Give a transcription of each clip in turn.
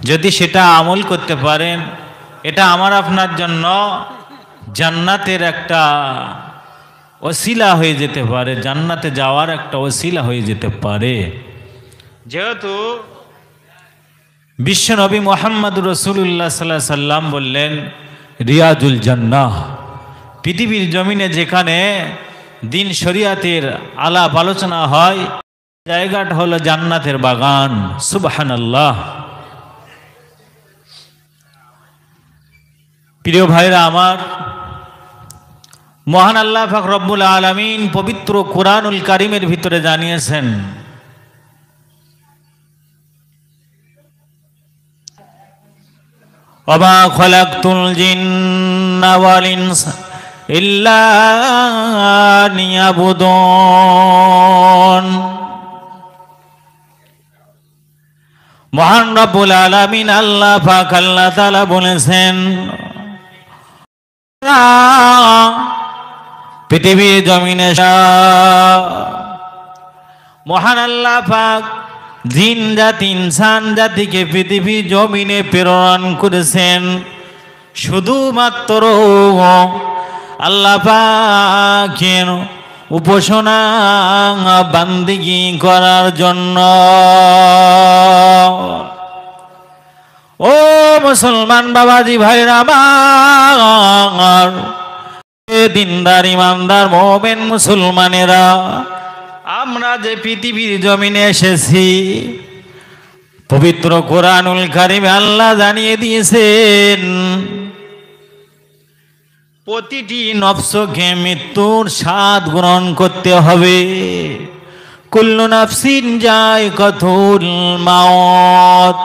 যদি সেটা আমল করতে পারেন, এটা আমার আপনার জন্য জান্নাতের একটা ওসিলা হয়ে যেতে পারে, জান্নাতে যাওয়ার একটা ওসিলা হয়ে যেতে পারে। যেহেতু বিশ্বনবী মুহাম্মদুর রাসূলুল্লাহ সাল্লাল্লাহু আলাইহি সাল্লাম বললেন, রিয়াজুল জান্নাহ, পৃথিবীর জমিনে যেখানে দিন শরিয়াতের আলাপ আলোচনা হয়, জায়গাটা হলো জান্নাতের বাগান। সুবহানাল্লাহ। প্রিয় ভাইরা আমার, মহান আল্লাহ পাক রব্বুল আলামিন পবিত্র কুরআনুল কারীমের ভিতরে জানিয়েছেন, ওমা খালাকতুল জিন্না ওয়াল ইনসা ইল্লা লিয়াবুদুন। মহান রব্বুল আলামিন আল্লাহ পাক আল্লাহ তাআলা বলেছেন, পৃথিবীর জমিনে মহান আল্লাহ পাক জিন জাতি ইনসান জাতিকে পৃথিবীর জমিনে প্রেরণ করেছেন শুধুমাত্র আল্লাহ পাকের উপাসনা বান্দিগি করার জন্য। ও মুসলমান বাবাজি ভাইরা আমার, দিনদার ইমানদার মোমেন মুসলমানেরা, আমরা যে পৃথিবীর জমিনে এসেছি, পবিত্র কোরআনুল কারীমে আল্লাহ জানিয়ে দিয়েছেন প্রতিটি নফসকে মৃত্যুর স্বাদ গ্রহণ করতে হবে। কুল্লু নাফসিন যায়কাতুল মাউত,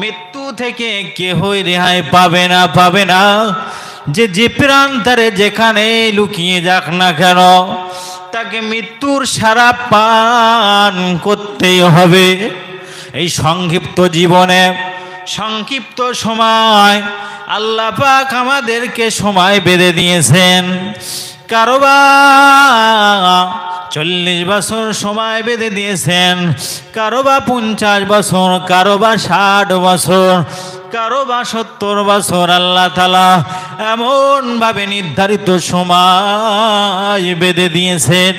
মৃত্যু থেকে কেহই রেহাই পাবে না, পাবে না। যে প্রান্তরে যেখানে লুকিয়ে যাক না কেন, তাকে মৃত্যুর সারা পান করতেই হবে। এই সংক্ষিপ্ত জীবনে, সংক্ষিপ্ত সময় আল্লাহ পাক আমাদেরকে সময় বেঁধে দিয়েছেন। কারোবা 40 বছর সময় বেঁধে দিয়েছেন, কারোবা 50 বছর, কারোবা 60 বছর, কারোবা 70 বছর। আল্লাহ তাআলা এমন ভাবে নির্ধারিত সময় বেঁধে দিয়েছেন।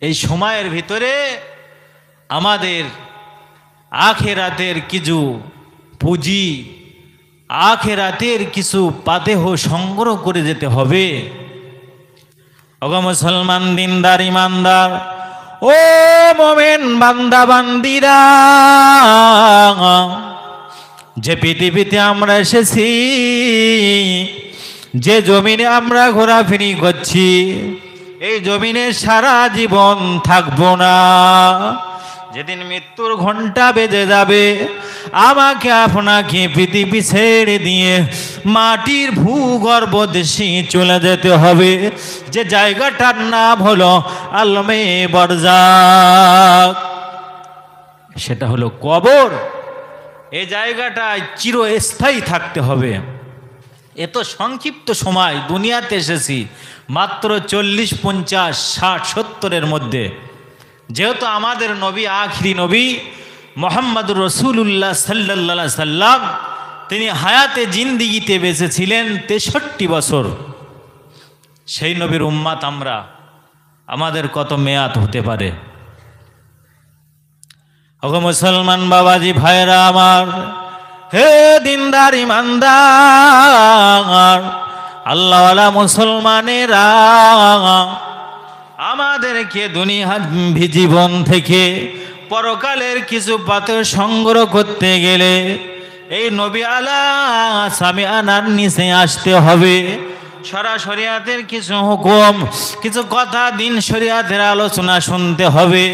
এই সময়ের ভিতরে আমাদের আখিরাতের কিছু পুঁজি, আখিরাতের কিছু পাদেহ সংগ্রহ করে যেতে হবে। ওগো মুসলমান দিনদার ইমানদার, ও মোমেন বান্দা বান্দিরা, যে পৃথিবীতে আমরা এসেছি, যে জমিনে আমরা ঘোরাফেরি করছি, এই জমিনে সারা জীবন থাকবো না। যেদিন মৃত্যুর ঘন্টা বেজে যাবে, আমাকে আপনাকে পৃথিবী ছেড়ে দিয়ে মাটির ভূগর্ভ দেশে চলে যেতে হবে, যে জায়গাটার নাম হলো আলমে বারজাখ, সেটা হলো কবর। এই জায়গাটায় চিরস্থায়ী থাকতে হবে। এত সংক্ষিপ্ত সময় দুনিয়াতে এসেছি, মাত্র 40, 50, 60, 70-এর মধ্যে। যেহেতু আমাদের নবী আখিরি নবী মুহাম্মদুর রাসূলুল্লাহ সাল্লাল্লাহু আলাইহি সাল্লাম, তিনি হায়াতে জিন্দিগিতে বেঁচেছিলেন 63 বছর। সেই নবীর উম্মাত আমরা, আমাদের কত মেয়াদ হতে পারে? ওগো মুসলমান বাবাজি ভাইরা আমার, হে দিনদার ইমানদার আল্লাহওয়ালা মুসলমানেরা, আমাদেরকে দুনিয়ার জীবন থেকে পরকালের কিছু পাথর সংগ্রহ করতে গেলে এই নবী আলা সামিআনার নিচে আসতে হবে। শরিয়াতের কিছু হুকুম, কিছু কথা, দিন শরিয়াতের আলোচনা শুনতে হবে।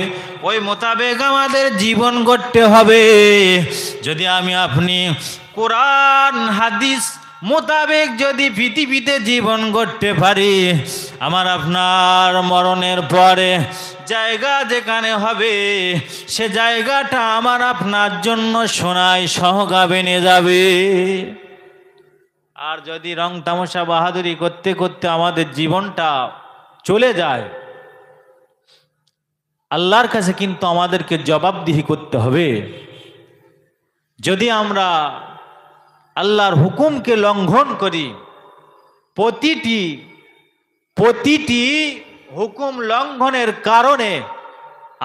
ওই মোতাবেক আমাদের জীবন গড়তে হবে। যদি আমি আপনি কোরআন হাদিস মোতাবেক যদি পৃথিবীতে জীবন গড়তে পারি, আমার আপনার মরণের পরে জায়গা যেখানে হবে, সে জায়গাটা আমার আপনার জন্য সোনায় সহগা বেনে যাবে। আর যদি রং তামাশা বাহাদুরি করতে করতে আমাদের জীবনটা চলে যায়, আল্লাহর কাছে কিন্তু আমাদেরকে জবাবদিহি করতে হবে। যদি আমরা আল্লাহর হুকুমকে লঙ্ঘন করি, প্রতিটি হুকুম লঙ্ঘনের কারণে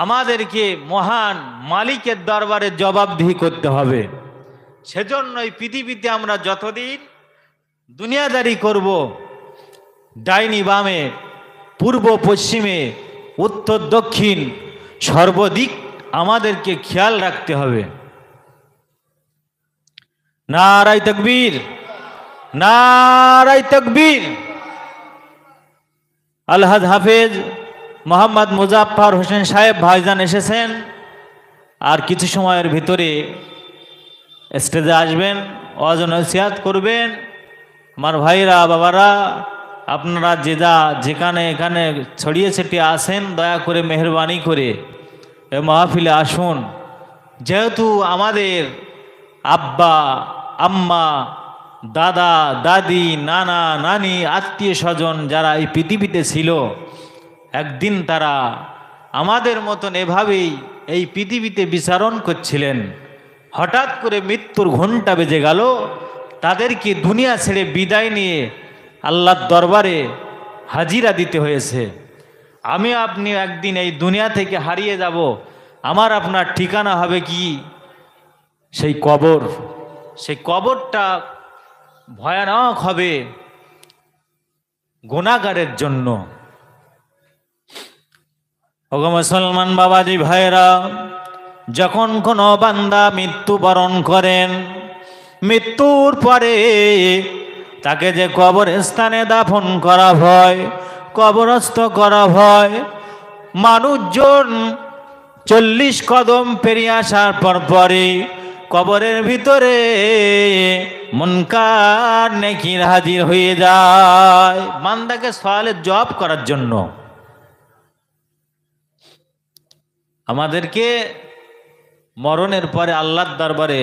আমাদেরকে মহান মালিকের দরবারে জবাবদিহি করতে হবে। সেজন্য এই পৃথিবীতে আমরা যতদিন দুনিয়াদারি করব, ডাইনি বামে, পূর্ব পশ্চিমে, উত্তর দক্ষিণ, সর্বদিক আমাদেরকে খেয়াল রাখতে হবে। নারায়ে তাকবীর, নারায়ে তাকবীর। আলহাজ হাফেজ মোহাম্মদ মুজাফফর হোসেন সাহেব ভাইজান এসেছেন, আর কিছু সময়ের ভিতরে স্টেজে আসবেন, ওয়াজ নসিহত করবেন। আমার ভাইরা, বাবারা, আপনারা যেখানে এখানে ছড়িয়ে ছিটিয়ে আসেন, দয়া করে মেহরবানি করে এ মাহফিলে আসুন। যেহেতু আমাদের আব্বা আম্মা, দাদা দাদি, নানা নানি, আত্মীয় স্বজন যারা এই পৃথিবীতে ছিল, একদিন তারা আমাদের মতন এভাবেই এই পৃথিবীতে বিচরণ করছিলেন। হঠাৎ করে মৃত্যুর ঘণ্টা বেজে গেল, তাদেরকে দুনিয়া ছেড়ে বিদায় নিয়ে আল্লাহর দরবারে হাজিরা দিতে হয়েছে। আমি আপনি একদিন এই দুনিয়া থেকে হারিয়ে যাব। আমার আপনার ঠিকানা হবে কি? সেই কবর। সেই কবরটা ভয়ানক হবে গুনাহগারের জন্য। ওগো মুসলমান বাবাজি ভাইরা, যখন কোনো বান্দা মৃত্যুবরণ করেন, মৃত্যুর পরে তাকে যে কবরস্থানে দাফন করা হয়, কবরস্থ করা হয়, মানুষজন 40 কদম পেরিয়ে আসার পরে কবরের ভিতরে মুনকার নেকির হাজির হয়ে যায় বান্দাকে সওয়ালের জবাব করার জন্য। আমাদেরকে মরণের পরে আল্লাহর দরবারে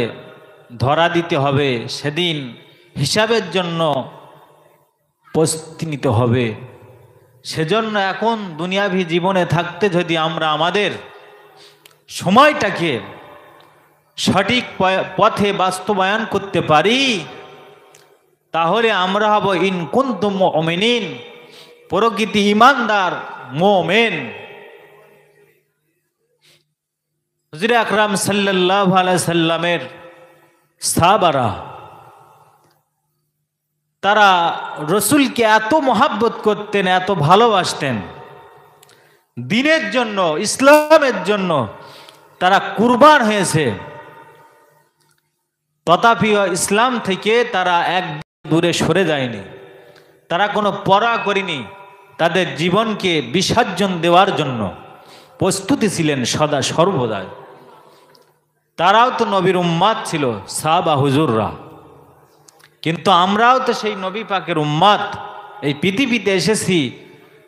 ধরা দিতে হবে। সেদিন হিসাবের জন্য প্রস্তুতি নিতে হবে। সেজন্য এখন দুনিয়াভি জীবনে থাকতে যদি আমরা আমাদের সময়টাকে সঠিক পথে বাস্তবায়ন করতে পারি, তাহলে আমরা হব ইন কুনতুম মুমিনিন, প্রকৃতি ইমানদার মুমিন। হুজুর আকরাম সাল্লাল্লাহু আলাইহি সাল্লামের সাহাবারা, তারা রসুলকে এত মহাব্বত করতেন, এত ভালোবাসতেন, দ্বীনের জন্য, ইসলামের জন্য তারা কুরবান হয়েছে। তথাপিও ইসলাম থেকে তারা এক দূরে সরে যায়নি। তারা কোনো পরোয়া করেনি, তাদের জীবনকে বিসর্জন দেওয়ার জন্য প্রস্তুতি ছিলেন সদা সর্বদাই। তারাও তো নবীর উম্মাত ছিল, সাহাবা হুজুররা। কিন্তু আমরাও তো সেই নবী পাকের উম্মাত। এই পৃথিবীতে এসেছি,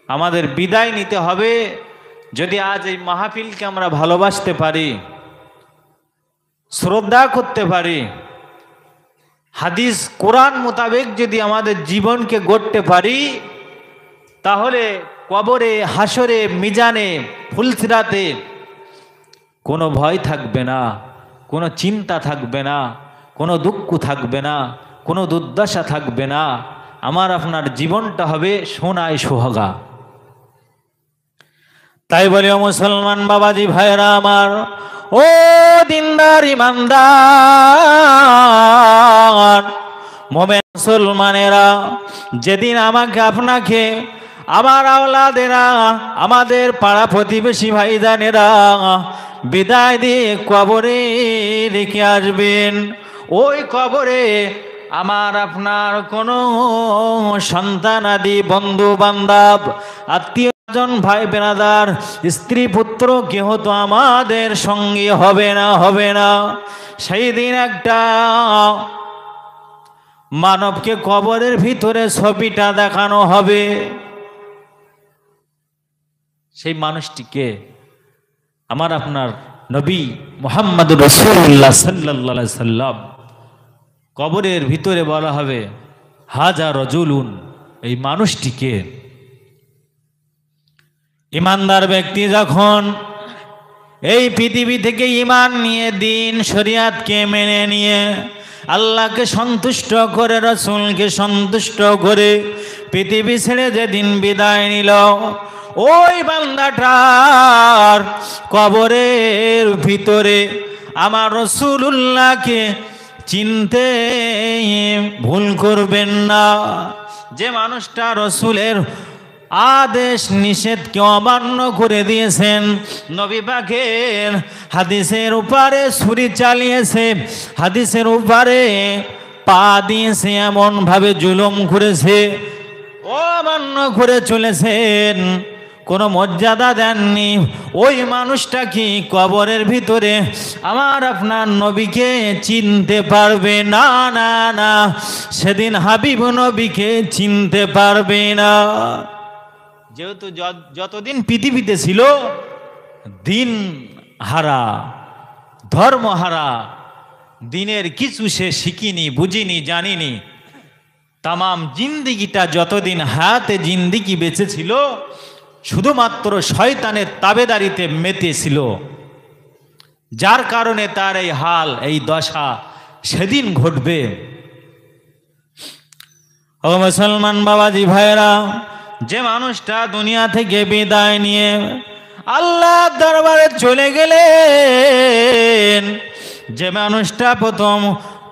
আমাদের বিদায় নিতে হবে। যদি আজ এই মাহফিলকে আমরা ভালোবাসতে পারি, শ্রদ্ধা করতে পারি, হাদিস কোরআন মোতাবেক যদি আমাদের জীবনকে গড়তে পারি, তাহলে কবরে, হাসরে, মিজানে, ফুলসিরাতে কোনো ভয় থাকবে না, কোনো চিন্তা থাকবে না, কোনো দুঃখ থাকবে না, কোনো দুর্দশা থাকবে না। আমার আপনার জীবনটা হবে সোনায় সোহাগা। তাই বলি ও মুসলমান বাবাজি ভাইরা আমার, ও দিনদার ইমানদার মোমেন মুসলমানেরা, যেদিন আমাকে আপনাকে, আমার আওলাদেরা, আমাদের পাড়া প্রতিবেশী ভাইজানেরা বিদায় দিয়ে কবরে রেখে আসবেন, ওই কবরে আমার আপনার কোনো সন্তান আদি, বন্ধু বান্ধব, আত্মীয় জন, ভাই বেরাদার, স্ত্রী পুত্র কেহ তো আমাদের সঙ্গে হবে না, হবে না। সেই দিন একটা মানবকে কবরের ভিতরে ছবিটা দেখানো হবে। সেই মানুষটিকে আমার আপনার নবী মুহাম্মদ রাসূলুল্লাহ সাল্লাল্লাহু আলাইহি সাল্লাম কবরের ভিতরে বলা হবে, হাজা রাজুলুন, এই মানুষটিকে। ইমানদার ব্যক্তি যখন এই পৃথিবী থেকে ঈমান নিয়ে, দিন শরিয়াতকে মেনে নিয়ে, আল্লাহকে সন্তুষ্ট করে, রাসূলকে সন্তুষ্ট করে পৃথিবী ছেড়ে যেদিন বিদায় নিল, ওই বান্দাটার কবরের ভিতরে আমার রাসূলুল্লাহকে চিনতে ভুল করবেন না। যে মানুষটা রাসূলের আদেশ নিষেধকে অমান্য করে দিয়েছেন, নবী পাকের হাদিসের উপরে ছুরি চালিয়েছে, হাদিসের উপরে পা দিয়েছে, এমন ভাবে জুলুম করেছে, অমান্য করে চলেছেন, কোনো মর্যাদা দেননি, ওই মানুষটা কি কবরের ভিতরে আমার আপনার নবীকে চিনতে পারবে না? না না, সেদিন হাবিব নবীকে চিনতে পারবে না। যেহেতু যতদিন পৃথিবীতে ছিল দিন হারা, ধর্ম হারা, দিনের কিছু সে শিখিনি, বুঝিনি, জানিনি। তামাম জিন্দিগিটা যতদিন হায়াতে জিন্দিগি বেঁচে ছিল শুধুমাত্র শয়তানের তাবেদারিতে মেতেছিল, যার কারণে তার এই হাল, এই দশা সেদিন ঘটবে। ও মুসলমান বাবাজি ভাইরা, যে মানুষটা দুনিয়া থেকে বিদায় নিয়ে আল্লাহর দরবারে চলে গেলেন, যে মানুষটা প্রথম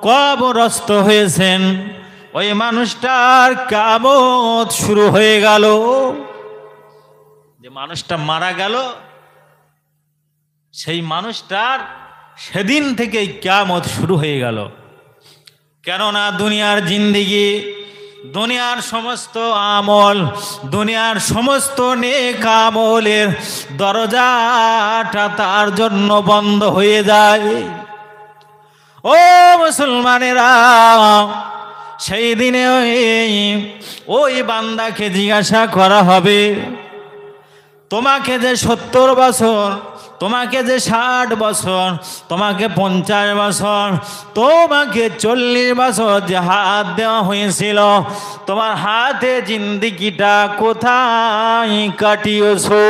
কবরস্থ হয়েছেন, ওই মানুষটার কিয়ামত শুরু হয়ে গেল। যে মানুষটা মারা গেল, সেই মানুষটার সেদিন থেকেই কিয়ামত শুরু হয়ে গেল। কেননা দুনিয়ার জিন্দেগি, দুনিয়ার সমস্ত আমল, দুনিয়ার সমস্ত নেক আমলের দরজাটা তার জন্য বন্ধ হয়ে যায়। ও মুসলমানেরা, সেই দিনে ওই বান্দাকে জিজ্ঞাসা করা হবে, তোমাকে যে 70 বছর, তোমাকে যে 60 বছর, তোমাকে 50 বছর, তোমাকে 40 বছর যে হাত দেওয়া হয়েছিল, তোমার হাতে জিন্দিগিটা কোথায় কাটিয়েছো?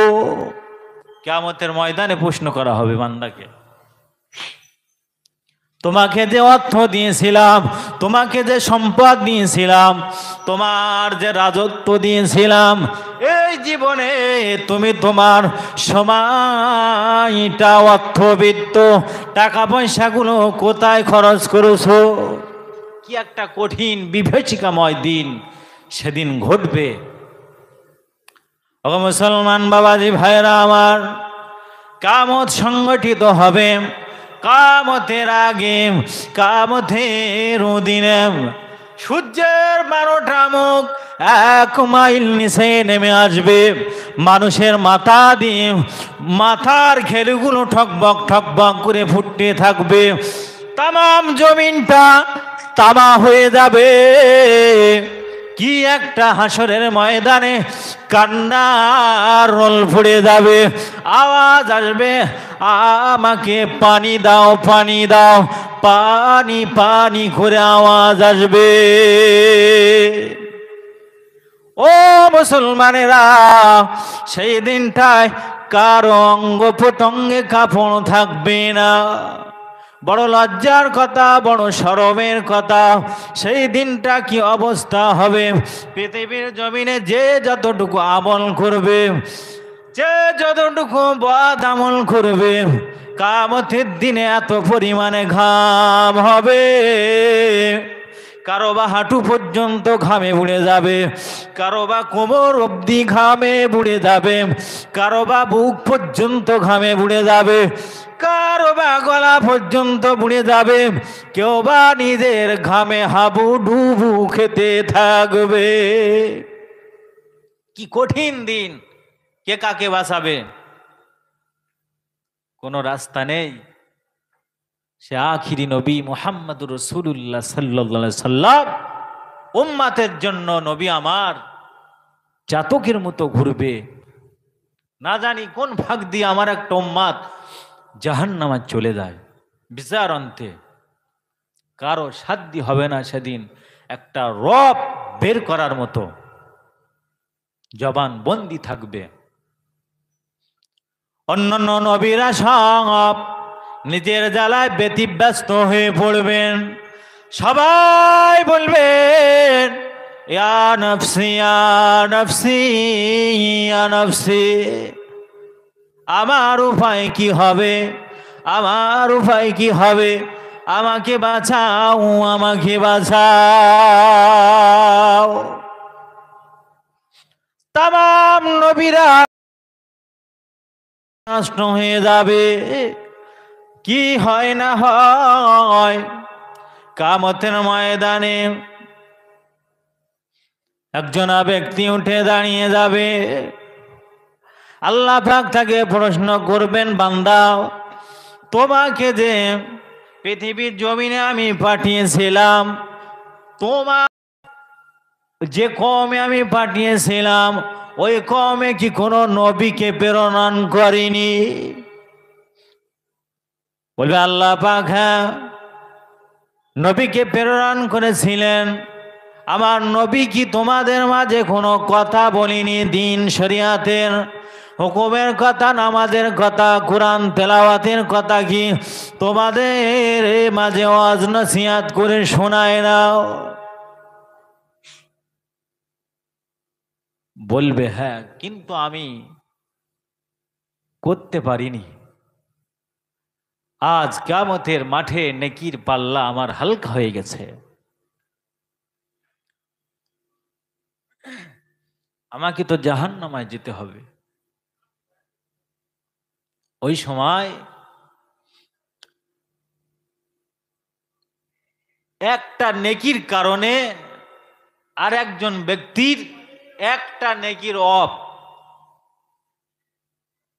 কিয়ামতের ময়দানে প্রশ্ন করা হবে বান্দাকে। তোমাকে যে অর্থ দিয়েছিলাম, তোমাকে যে সম্পদ দিয়েছিলাম, তোমার যে রাজত্ব দিয়েছিলাম, এই জীবনে তুমি তোমার সময়টা, অর্থবিত্ত, টাকা পয়সাগুলো কোথায় খরচ করেছো? কি একটা কঠিন বিভীষিকাময় দিন সেদিন ঘটবে। ও মুসলমান বাবাজি ভাইরা আমার, কিয়ামত সংগঠিত হবে। কিয়ামতের আগে, কিয়ামতের দিনে সূর্যের 12টা মুখ 1 মাইল নিচে নেমে আসবে। মানুষের মাথা দিয়ে মাথার ঘেলুগুলো ঠকবক ঠকবক করে ফুটতে থাকবে। তামাম জমিনটা তামা হয়ে যাবে। কি একটা হাসরের ময়দানে কান্নার রোল ফুড়ে যাবে, আওয়াজ আসবে, আমাকে পানি দাও, পানি দাও, পানি পানি করে আওয়াজ আসবে। ও মুসলমানেরা, সেই দিনটায় কারো অঙ্গ প্রত্যঙ্গে কাঁপন থাকবে না। বড় লজ্জার কথা, বড় শরমের কথা। সেই দিনটা কি অবস্থা হবে? পৃথিবীর জমিনে যে যতটুকু আমল করবে, যে যতটুকু বদ আমল করবে, কিয়ামতের দিনে এত পরিমাণে ঘাম হবে, কারো বা হাঁটু পর্যন্ত ঘামে বুড়ে যাবে, কারো বা কোমর অবধি ঘামে বুড়ে যাবে, কারো বা বুক পর্যন্ত ঘামে বুড়ে যাবে, কারো বা গলা পর্যন্ত বুড়ে যাবে, কেউ বা নিজের ঘামে হাবু ডুবু খেতে থাকবে। কি কঠিন দিন! কে কাকে বাঁচাবে? কোনো রাস্তা নেই। সে আখিরি নবী মুহাম্মদুর রাসূলুল্লাহ সাল্লাল্লাহু আলাইহি সাল্লাম উম্মতের জন্য নবী আমার জাতকের মতো ঘুরবে। না জানি কোন ভাগ দিয়ে আমার একটা উম্মত জাহান্নামে চলে যায়। বিচার অন্তে কারো সাধ্য হবে না সেদিন একটা রব বের করার মতো। জবান বন্দি থাকবে। অন্যান্য নবীরা সব নিজের জ্বালায় ব্যতিব্যস্ত হয়ে পড়বেন, সবাই বলবেন ইয়া নফসি ইয়া নফসি ইয়া নফসি, আমার উপায় কি হবে, আমার উপায় কি হবে, আমাকে বাঁচাও, আমাকে বাঁচাও। তামাম নবীরা নষ্ট হয়ে যাবে। কি হয় না হয়, কিয়ামতের ময়দানে একজন ব্যক্তি উঠে দাঁড়িয়ে যাবে, আল্লাহ পাক তাকে প্রশ্ন করবেন, বান্দা তোমাকে যে পৃথিবীর জমিনে আমি পাঠিয়েছিলাম, তোমার যে কওমে আমি পাঠিয়েছিলাম ওই কওমে কি কোনো নবীকে প্রেরণ করিনি? বলবে আল্লাহ পাক হ্যাঁ, নবীকে প্রেরণ করেছিলেন। আমার নবী কি তোমাদের মাঝে কোনো কথা বলিনি? দিন শরিয়াতের হুকুমের কথা, নামাজের কথা, কোরআন তেলাওয়াতের কথা কি তোমাদের মাঝে ওয়াজ নসিহত করে শোনায় নাও? বলবে হ্যাঁ, কিন্তু আমি করতে পারিনি। আজ কিয়ামতের মাঠে নেকির পাল্লা আমার হালকা হয়ে গেছে, আমাকে তো জাহান্নামায় যেতে হবে। ওই সময় একটা নেকির কারণে আর একজন ব্যক্তির একটা নেকির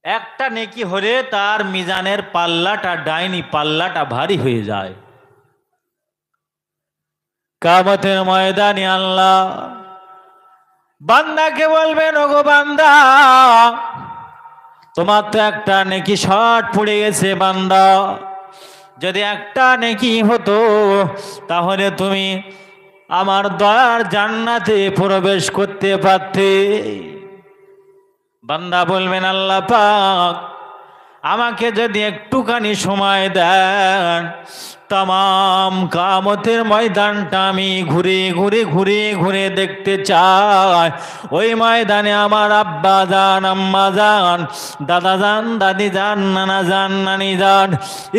একটা নেকি হলে তার মিজানের পাল্লাটা, ডাইনি পাল্লাটা ভারী হয়ে যায়। কিয়ামতের ময়দানে আল্লাহ বান্দাকে বলবেন, ওগো বান্দা তোমার তো একটা নেকি শর্ট পড়ে গেছে বান্দা, যদি একটা নেকি হতো তাহলে তুমি আমার দয়ার জান্নাতে প্রবেশ করতে পারতে। বান্দা বলবেন আল্লাহ পাক আমাকে যদি একটুখানি সময় দেন, তামাম কিয়ামতের ময়দানটা আমি ঘুরে ঘুরে ঘুরে ঘুরে দেখতে চাই। ওই ময়দানে আমার আব্বা যান, আম্মা যান, দাদা যান, দাদি যান, নানা যান, নানি যান,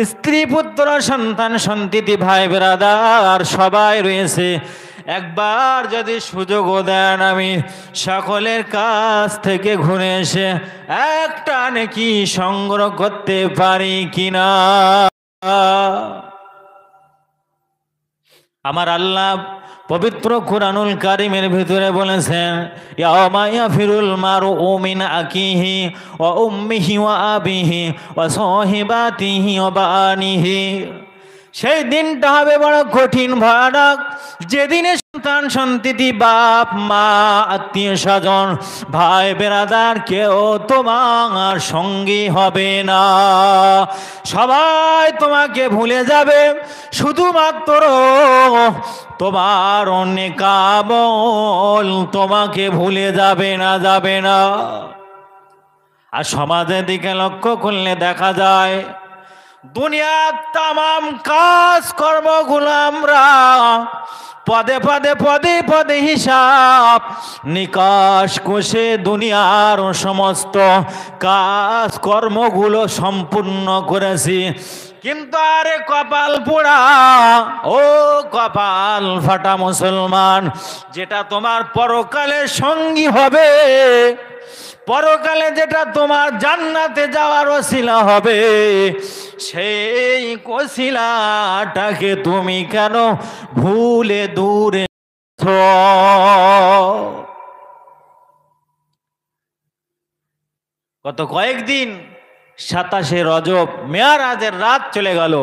স্ত্রী পুত্র সন্তান সন্ততি ভাই ব্রাদার সবাই রয়েছে। একবার যদি সুযোগও দেন আমি সকলের কাছ থেকে ঘুরে এসে একটা নেকি সংগ্রহ করতে পারি কিনা। আমার আল্লাহ পবিত্র কুরআনুল কারীমের ভিতরে বলেছেন, ইয়াউমা ইয়াফিরুল মারউ মিন আকিহি ওয়া উম্মিহি ওয়া আবিহি ওয়া সাহিবাতিহি ওয়া বানিহি। সেই দিনটা হবে বড় কঠিন ভয়ানক, যেদিনে সন্তান সন্ততি বাপ মা আত্মীয় স্বজন ভাই বেরাদার কেউ তোমার সঙ্গী হবে না। সবাই তোমাকে ভুলে যাবে, শুধুমাত্র তোমার অনেক আমল তোমাকে ভুলে যাবে না, যাবে না। আর সমাজের দিকে লক্ষ্য করলে দেখা যায় দুনিয়ার তামাম কাজ কর্মগুলো আমরা পদে পদে পদে পদে হিসাব নিকাশ কষে দুনিয়ার সমস্ত কাজ কর্মগুলো সম্পূর্ণ করেছি, কিন্তু আরে কপাল পোড়া ও কপাল ফাটা মুসলমান, যেটা তোমার পরকালে সঙ্গী হবে, পরকালে যেটা তোমার জান্নাতে যাওয়ার ওসিলা হবে, সেই ওসিলাটাকে তুমি কেন ভুলে দূরে গত কয়েকদিন 27শে রজব মেয়ারাজের রাত চলে গেল।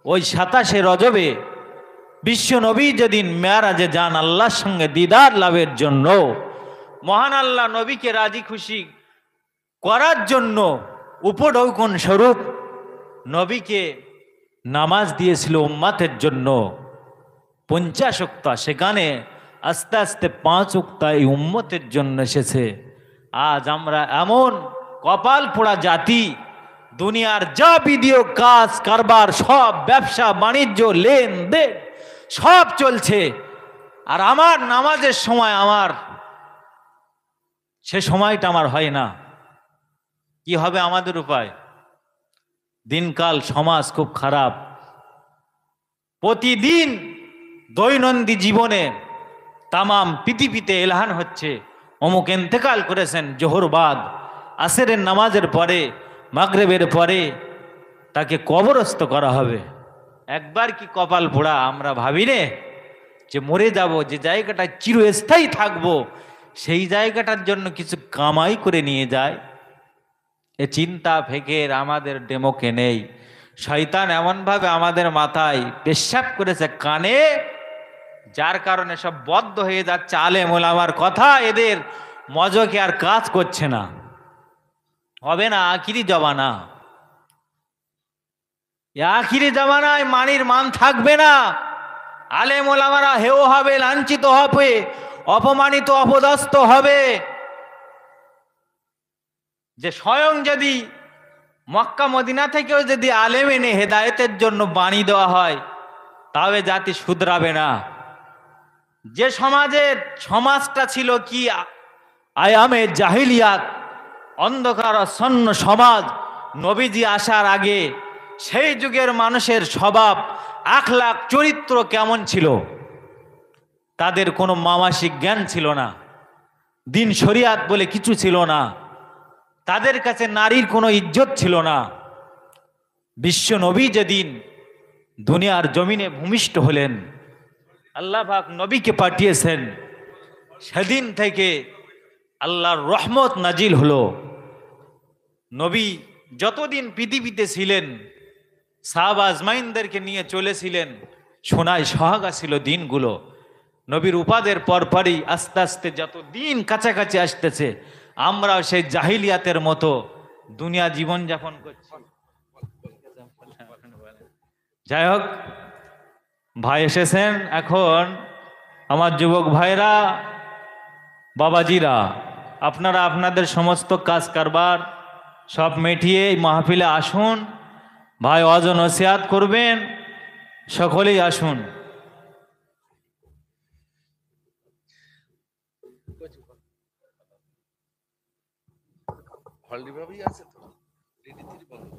ওই 27শে রজবে বিশ্ব নবী যেদিন মেয়ারাজে যান আল্লাহর সঙ্গে দিদার লাভের জন্য, মহান আল্লাহ নবীকে রাজি খুশি করার জন্য উপঢৌকন স্বরূপ নবীকে নামাজ দিয়েছিল উম্মতের জন্য 50 ওয়াক্ত, সেখানে আস্তে আস্তে 5 ওয়াক্ত এই উম্মতের জন্য এসেছে। আজ আমরা এমন কপাল পোড়া জাতি। দুনিয়ার যাবতীয় কাজ কারবার, সব ব্যবসা বাণিজ্য লেনদেন সব চলছে, আর আমার নামাজের সময় আমার সে সময়টা আমার হয় না। কি হবে আমাদের উপায়? দিনকাল সমাজ খুব খারাপ। প্রতিদিন দৈনন্দিন জীবনে তামাম পৃথিবীতে এলান হচ্ছে অমুক ইন্তেকাল করেছেন জোহর বাদ, আসরের নামাজের পরে, মাগরিবের পরে তাকে কবরস্থ করা হবে। একবার কি কপাল পোড়া আমরা ভাবি রে যে মরে যাব, যে জায়গাটা চিরস্থায়ী থাকবো, সেই জায়গাটার জন্য কিছু কামাই করে নিয়ে যায়। এ চিন্তা ফেকের আমাদের ডেমোকে নেই। শয়তান এমনভাবে আমাদের মাথায় পেশাব করেছে কানে, যার কারণে সব বদ্ধ হয়ে যাচ্ছে। আলেম ওলামার কথা এদের মজকে আর কাজ করছে না। হবে না আখিরি জমানা, আখিরি জামানায় মানির মান থাকবে না। আলেম ওলামারা হেও হবে, লাঞ্ছিত হবে, অপমানিত অপদস্থ হবে। যে স্বয়ং যদি মক্কা মদিনা থেকেও যদি আলেম এনে হেদায়েতের জন্য বাণী দেওয়া হয়, তবে জাতি শুধরাবে না। যে সমাজটা ছিল কি আয়ামে জাহিলিয়াত, অন্ধকারাচ্ছন্ন সমাজ, নবীজি আসার আগে সেই যুগের মানুষের স্বভাব আখলাক চরিত্র কেমন ছিল? তাদের কোনো মামাসিক জ্ঞান ছিল না, দিন শরিয়াত বলে কিছু ছিল না, তাদের কাছে নারীর কোনো ইজ্জত ছিল না। বিশ্ব নবী যেদিন দুনিয়ার জমিনে ভূমিষ্ঠ হলেন, আল্লাহ পাক নবীকে পাঠিয়েছেন, সেদিন থেকে আল্লাহর রহমত নাজিল হলো। নবী যতদিন পৃথিবীতে ছিলেন সাহাবা আজমাইনদেরকে নিয়ে চলেছিলেন, সোনায় সোহাগা ছিল দিনগুলো। নবীর উপাদের পরপরই আস্তে আস্তে যত দিন কাছাকাছি আসতেছে, আমরাও সেই জাহিলিয়াতের মতো দুনিয়া জীবনযাপন করছি। যাই হোক, ভাই এসেছেন এখন, আমার যুবক ভাইরা, বাবাজিরা, আপনারা আপনাদের সমস্ত কাজ কারবার সব মিটিয়ে এই মাহফিলে আসুন। ভাই ওয়াজ ও নসিহত করবেন, সকলেই আসুন। অলরেডি ভাবেই আছে তো, রেডি বন্ধ।